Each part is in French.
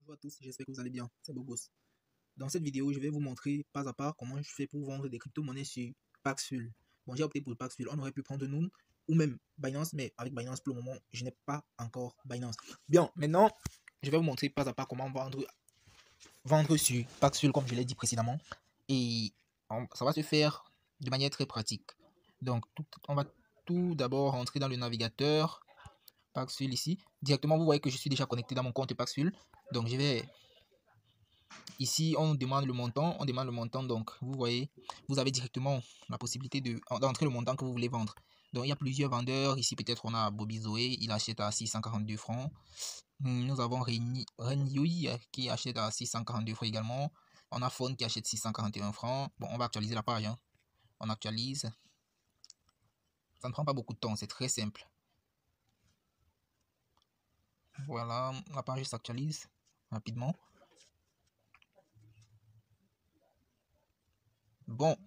Bonjour à tous, j'espère que vous allez bien, c'est Bogos. Dans cette vidéo, je vais vous montrer pas à pas comment je fais pour vendre des crypto-monnaies sur Paxful. Bon, j'ai opté pour Paxful, on aurait pu prendre Noon ou même Binance, mais avec Binance pour le moment, je n'ai pas encore Binance. Bien, maintenant, je vais vous montrer pas à pas comment vendre sur Paxful comme je l'ai dit précédemment. Et ça va se faire de manière très pratique. Donc, on va tout d'abord rentrer dans le navigateur Paxful ici. Directement, vous voyez que je suis déjà connecté dans mon compte Paxful. Donc, je vais... Ici, on demande le montant, donc vous voyez, vous avez directement la possibilité d'entrer le montant que vous voulez vendre. Donc, il y a plusieurs vendeurs. Ici, peut-être, on a Bobby Zoé, il achète à 642 francs. Nous avons Renyui qui achète à 642 francs également. On a Phone qui achète 641 francs. Bon, on va actualiser la page. Hein. On actualise. Ça ne prend pas beaucoup de temps, c'est très simple. Voilà, la page s'actualise rapidement. Bon,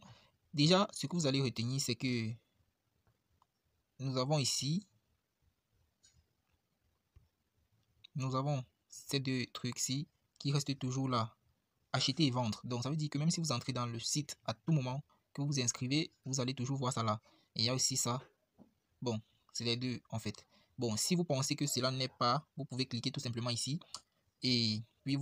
déjà, ce que vous allez retenir, c'est que nous avons ici, nous avons ces deux trucs-ci qui restent toujours là, acheter et vendre. Donc, ça veut dire que même si vous entrez dans le site à tout moment que vous vous inscrivez, vous allez toujours voir ça là. Et il y a aussi ça. Bon, c'est les deux en fait. Bon, si vous pensez que cela n'est pas, vous pouvez cliquer tout simplement ici. Et puis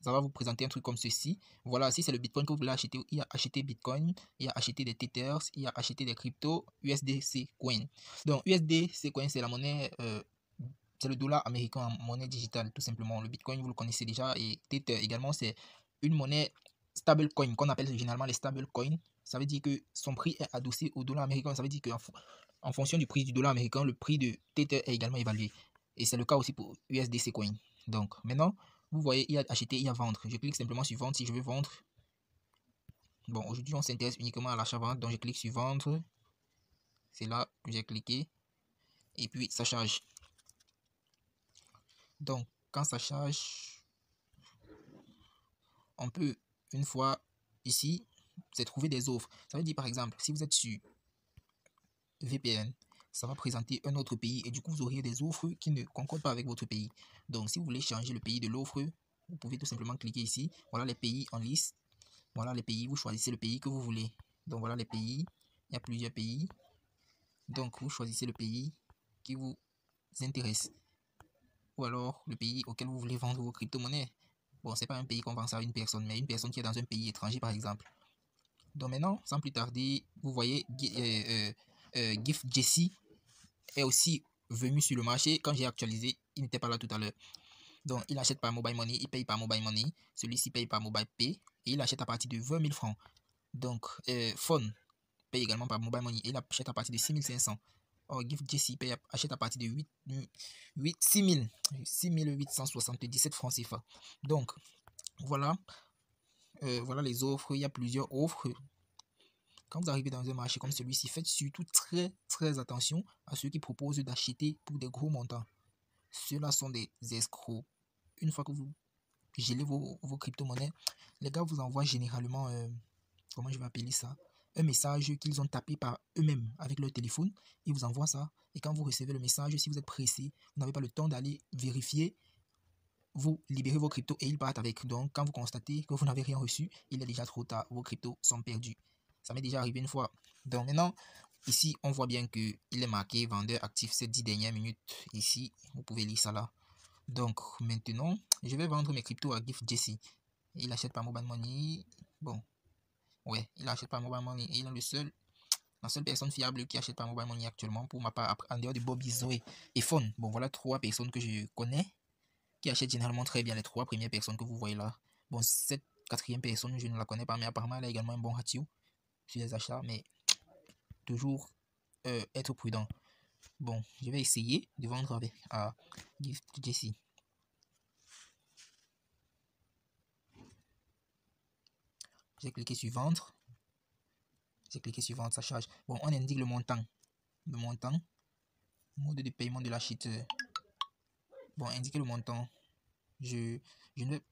ça va vous présenter un truc comme ceci. Voilà, si c'est le Bitcoin que vous voulez acheter, il y a acheter Bitcoin, il y a acheter des Tethers, il y a acheter des cryptos, USDC Coin. Donc, USDC Coin, c'est la monnaie, c'est le dollar américain en monnaie digitale, tout simplement. Le Bitcoin, vous le connaissez déjà. Et Tether également, c'est une monnaie stablecoin qu'on appelle généralement les stablecoins. Ça veut dire que son prix est adossé au dollar américain. Ça veut dire qu'en fonction du prix du dollar américain, le prix de Tether est également évalué. Et c'est le cas aussi pour USDC Coin. Donc, maintenant, vous voyez, il y a acheter, il y a vendre. Je clique simplement sur vendre si je veux vendre. Bon, aujourd'hui, on s'intéresse uniquement à l'achat-vente. Donc, je clique sur vendre. C'est là que j'ai cliqué. Et puis, ça charge. Donc, quand ça charge, on peut, une fois ici, c'est trouver des offres. Ça veut dire, par exemple, si vous êtes sur VPN, ça va présenter un autre pays et du coup, vous aurez des offres qui ne concordent pas avec votre pays. Donc, si vous voulez changer le pays de l'offre, vous pouvez tout simplement cliquer ici. Voilà les pays en liste. Voilà les pays, vous choisissez le pays que vous voulez. Donc, voilà les pays. Il y a plusieurs pays. Donc, vous choisissez le pays qui vous intéresse. Ou alors, le pays auquel vous voulez vendre vos crypto-monnaies. Bon, c'est pas un pays qu'on vend ça à une personne, mais une personne qui est dans un pays étranger, par exemple. Donc, maintenant, sans plus tarder, vous voyez, Gift Jesse est aussi venu sur le marché. Quand j'ai actualisé, il n'était pas là tout à l'heure. Donc, il achète par Mobile Money, il paye par Mobile Money. Celui-ci paye par Mobile Pay et il achète à partir de 20 000 francs. Donc, Phone paye également par Mobile Money et il achète à partir de 6 500. Or, Gift Jesse achète à partir de 6 877 francs CFA. Donc, voilà. Voilà les offres. Il y a plusieurs offres. Quand vous arrivez dans un marché comme celui-ci, faites surtout très attention à ceux qui proposent d'acheter pour des gros montants. Ceux-là sont des escrocs. Une fois que vous gelez vos crypto-monnaies, les gars vous envoient généralement, comment je vais appeler ça, un message qu'ils ont tapé par eux-mêmes avec leur téléphone. Ils vous envoient ça. Et quand vous recevez le message, si vous êtes pressé, vous n'avez pas le temps d'aller vérifier, vous libérez vos cryptos et ils partent avec. Donc, quand vous constatez que vous n'avez rien reçu, il est déjà trop tard. Vos cryptos sont perdus. Ça m'est déjà arrivé une fois. Donc, maintenant, ici, on voit bien qu'il est marqué vendeur actif ces 10 dernières minutes. Ici, vous pouvez lire ça là. Donc, maintenant, je vais vendre mes cryptos à Gift Jesse. Il achète par Mobile Money. Bon, ouais, il achète par Mobile Money. Et il est la seule personne fiable qui achète par Mobile Money actuellement pour ma part, en dehors de Bobby Zoé et Phone. Bon, voilà 3 personnes que je connais qui achètent généralement très bien, les 3 premières personnes que vous voyez là. Bon, cette 4e personne, je ne la connais pas, mais apparemment, elle a également un bon ratio sur les achats, mais toujours être prudent. Bon, je vais essayer de vendre avec à Gift Jesse. J'ai cliqué sur vendre. J'ai cliqué sur vendre, ça charge. Bon, on indique le montant. Le montant. Mode de paiement de l'acheteur. Bon, indiquer le montant.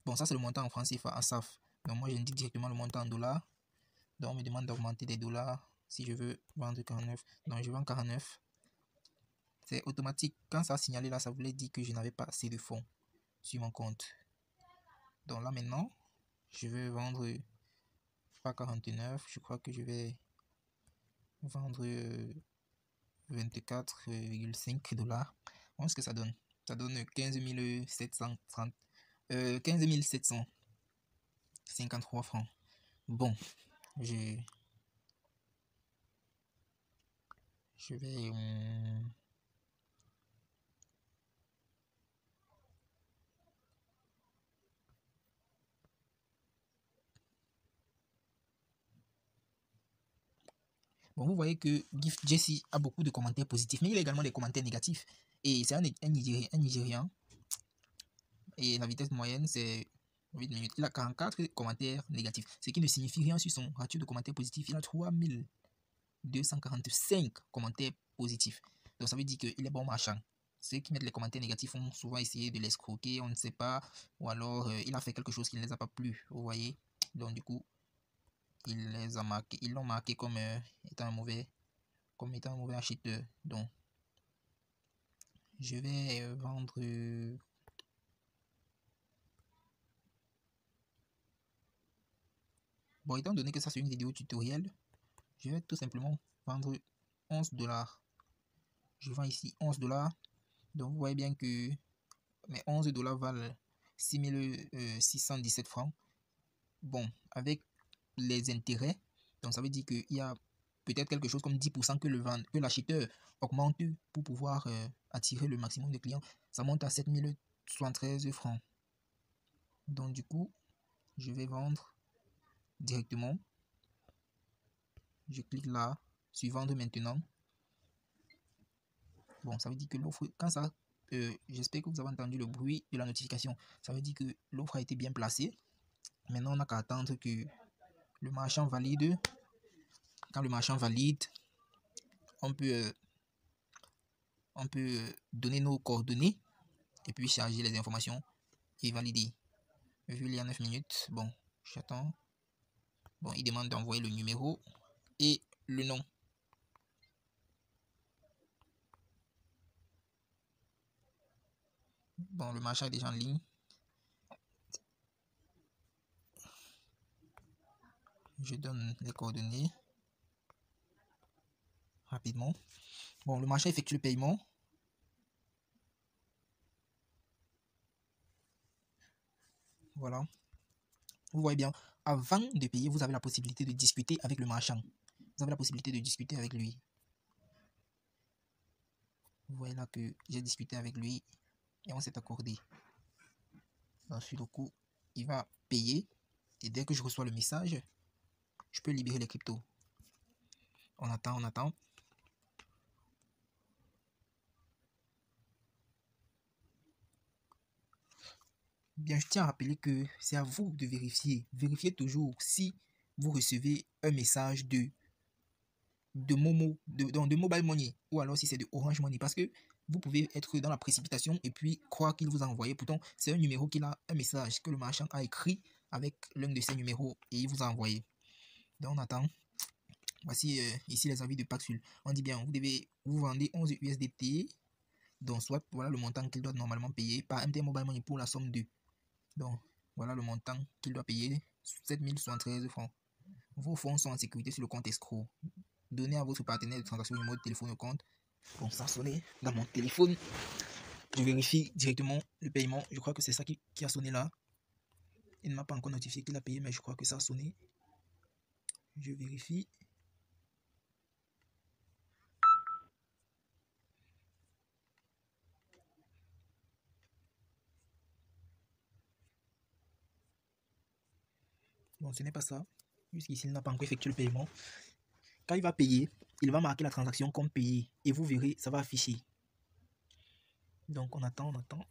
Bon, ça c'est le montant en francs CFA, en SAF. Donc moi j'indique directement le montant en dollars. Donc on me demande d'augmenter des dollars si je veux vendre 49. Donc je vends 49. C'est automatique. Quand ça a signalé là, ça voulait dire que je n'avais pas assez de fonds sur mon compte. Donc là maintenant, je vais vendre pas 49, je crois que je vais vendre 24,5 $. Bon, ce que ça donne? Ça donne 15 730, 15 753 francs. Bon, je vais... Bon, vous voyez que Gift Jesse a beaucoup de commentaires positifs, mais il a également des commentaires négatifs. Et c'est un Nigérian. Et la vitesse moyenne, c'est 8 minutes. Il a 44 commentaires négatifs, ce qui ne signifie rien sur son ratio de commentaires positifs. Il a 3245 commentaires positifs. Donc ça veut dire qu'il est bon marchand. Ceux qui mettent les commentaires négatifs ont souvent essayé de l'escroquer, on ne sait pas. Ou alors il a fait quelque chose qui ne les a pas plu, vous voyez. Donc du coup, ils l'ont marqué comme étant un mauvais acheteur. Donc je vais vendre bon, étant donné que ça c'est une vidéo tutoriel, je vais tout simplement vendre 11 $. Je vends ici 11 $. Donc vous voyez bien que mes 11 $ valent 6617 francs. Bon, avec les intérêts, donc ça veut dire qu'il y a peut-être quelque chose comme 10% que l'acheteur augmente pour pouvoir attirer le maximum de clients. Ça monte à 7073 francs. Donc du coup, je vais vendre directement. Je clique là, sur vendre maintenant. Bon, ça veut dire que l'offre, quand ça, j'espère que vous avez entendu le bruit de la notification. Ça veut dire que l'offre a été bien placée. Maintenant, on n'a qu'à attendre que le marchand valide. Quand le marchand valide, on peut donner nos coordonnées et puis charger les informations et valider. Vu il y a 9 minutes, bon, j'attends. Bon, il demande d'envoyer le numéro et le nom. Bon, le marchand est déjà en ligne. Je donne les coordonnées rapidement. Bon, le marchand effectue le paiement. Voilà. Vous voyez bien, avant de payer, vous avez la possibilité de discuter avec le marchand. Vous avez la possibilité de discuter avec lui. Vous voyez là que j'ai discuté avec lui et on s'est accordé. Ensuite, du coup, il va payer. Et dès que je reçois le message, je peux libérer les cryptos. On attend, on attend. Bien, je tiens à rappeler que c'est à vous de vérifier. Vérifiez toujours si vous recevez un message de Momo, de Mobile Money, ou alors si c'est de Orange Money, parce que vous pouvez être dans la précipitation et puis croire qu'il vous a envoyé. Pourtant, c'est un numéro qu'il a, un message que le marchand a écrit avec l'un de ses numéros et il vous a envoyé. Donc on attend. Voici ici les avis de Paxul. On dit bien, vous vendez 11 USDT, donc soit voilà le montant qu'il doit normalement payer par MT Mobile Money pour la somme de. Donc voilà le montant qu'il doit payer, 7073 francs. Vos fonds sont en sécurité sur le compte escroc. Donnez à votre partenaire de transaction le numéro de téléphone au compte. Bon, ça a sonné dans mon téléphone. Je vérifie directement le paiement. Je crois que c'est ça qui a sonné là. Il ne m'a pas encore notifié qu'il a payé, mais je crois que ça a sonné. Je vérifie. Bon, ce n'est pas ça. Jusqu'ici, il n'a pas encore effectué le paiement. Quand il va payer, il va marquer la transaction comme payé. Et vous verrez, ça va afficher. Donc, on attend, on attend.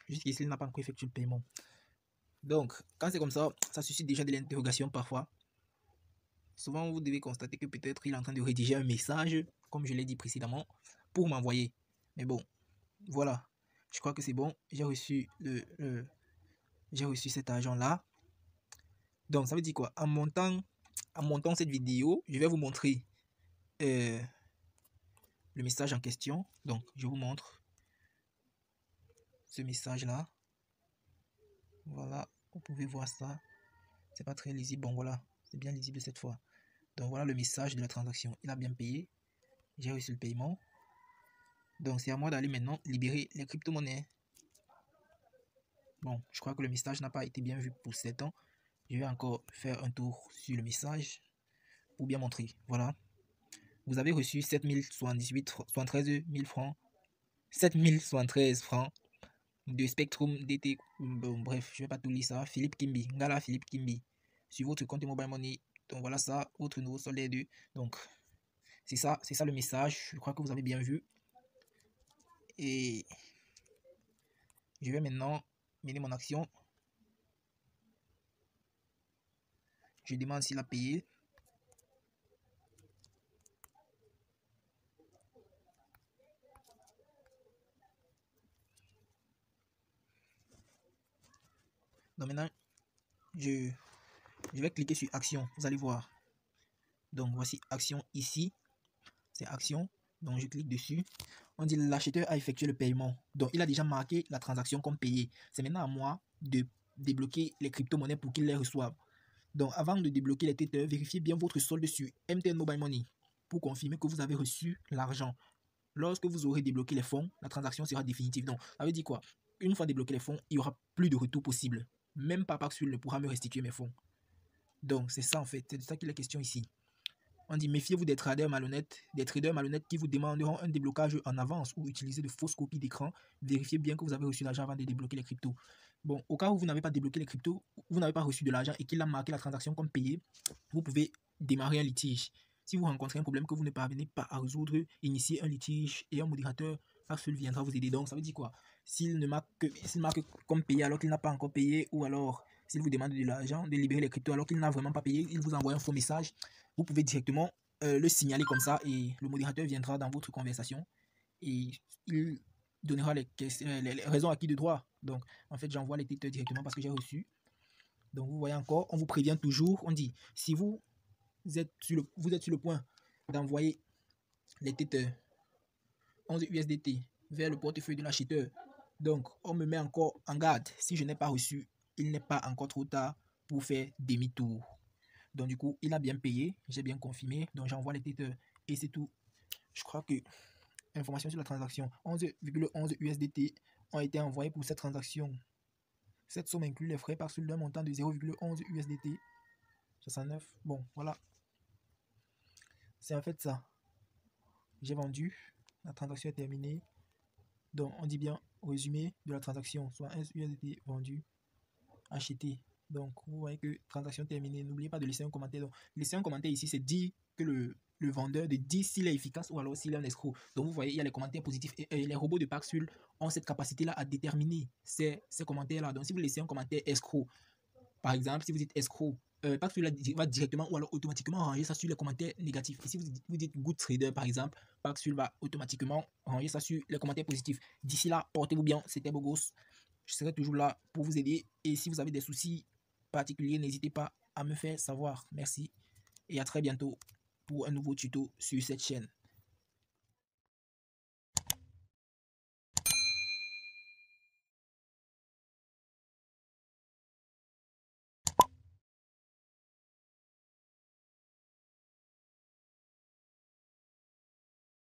Jusqu'ici, il n'a pas encore effectué le paiement. Donc, quand c'est comme ça, ça suscite déjà de l'interrogation parfois. Souvent, vous devez constater que peut-être il est en train de rédiger un message, comme je l'ai dit précédemment, pour m'envoyer. Mais bon, voilà. Je crois que c'est bon. J'ai reçu j'ai reçu cet argent-là. Donc, ça veut dire quoi? En montant cette vidéo, je vais vous montrer le message en question. Donc, je vous montre ce message-là. Voilà, vous pouvez voir ça. C'est pas très lisible. Bon, voilà, c'est bien lisible cette fois. Donc, voilà le message de la transaction. Il a bien payé. J'ai reçu le paiement. Donc, c'est à moi d'aller maintenant libérer les crypto-monnaies. Bon, je crois que le message n'a pas été bien vu pour 7 ans. Je vais encore faire un tour sur le message pour bien montrer. Voilà. Vous avez reçu 73 000 francs. 7073 francs de Spectrum DT. Bon, bref, je vais pas tout lire ça. Philippe Kimbi. Ngala Philippe Kimbi. Sur votre compte Mobile Money. Donc voilà ça. Votre nouveau solde 2. Donc, c'est ça le message. Je crois que vous avez bien vu. Et je vais maintenant mener mon action. Je demande s'il a payé. Donc maintenant, je vais cliquer sur action. Vous allez voir. Donc voici action ici. C'est action. Donc je clique dessus. On dit l'acheteur a effectué le paiement. Donc il a déjà marqué la transaction comme payée. C'est maintenant à moi de débloquer les crypto-monnaies pour qu'il les reçoive. Donc avant de débloquer les Tether, vérifiez bien votre solde sur MTN Mobile Money pour confirmer que vous avez reçu l'argent. Lorsque vous aurez débloqué les fonds, la transaction sera définitive. Donc ça veut dire quoi? Une fois débloqué les fonds, il n'y aura plus de retour possible. Même pas Paxful ne pourra me restituer mes fonds. Donc c'est ça en fait, c'est de ça qu'il est question ici. On dit méfiez-vous des traders malhonnêtes qui vous demanderont un déblocage en avance ou utiliser de fausses copies d'écran. Vérifiez bien que vous avez reçu l'argent avant de débloquer les cryptos. Bon, au cas où vous n'avez pas débloqué les cryptos, vous n'avez pas reçu de l'argent et qu'il a marqué la transaction comme payée, vous pouvez démarrer un litige. Si vous rencontrez un problème que vous ne parvenez pas à résoudre, initiez un litige et un modérateur Paxful viendra vous aider. Donc ça veut dire quoi? S'il marque comme payé alors qu'il n'a pas encore payé, ou alors s'il vous demande de l'argent, de libérer les cryptos alors qu'il n'a vraiment pas payé, il vous envoie un faux message, vous pouvez directement le signaler comme ça et le modérateur viendra dans votre conversation et il donnera les raisons acquises de droit. Donc en fait j'envoie les Tether directement parce que j'ai reçu. Donc vous voyez encore, on vous prévient toujours, on dit si vous êtes sur le point d'envoyer les Tether 11 USDT vers le portefeuille de l'acheteur, donc on me met encore en garde. Si je n'ai pas reçu, il n'est pas encore trop tard pour faire demi-tour. Donc du coup, il a bien payé, j'ai bien confirmé, donc j'envoie les Tether et c'est tout. Je crois que information sur la transaction, 11,11 USDT ont été envoyés pour cette transaction. Cette somme inclut les frais par celui d'un montant de 0,11 USDT 69. Bon, voilà. C'est en fait ça. J'ai vendu, la transaction est terminée. Donc on dit bien résumé de la transaction, soit 1 USDT vendu, acheté. Donc vous voyez que transaction terminée. N'oubliez pas de laisser un commentaire. Donc laisser un commentaire ici, c'est dire que le vendeur de dire s'il est efficace ou alors s'il est un escroc. Donc vous voyez, il y a les commentaires positifs et les robots de Paxful ont cette capacité là à déterminer ces commentaires là. Donc si vous laissez un commentaire escroc, par exemple, si vous dites escroc, Paxful va directement ou alors automatiquement ranger ça sur les commentaires négatifs. Et si vous dites good trader par exemple, Paxful va automatiquement ranger ça sur les commentaires positifs. D'ici là, portez-vous bien, c'était Bogos. Je serai toujours là pour vous aider. Et si vous avez des soucis particuliers, n'hésitez pas à me faire savoir. Merci et à très bientôt pour un nouveau tuto sur cette chaîne.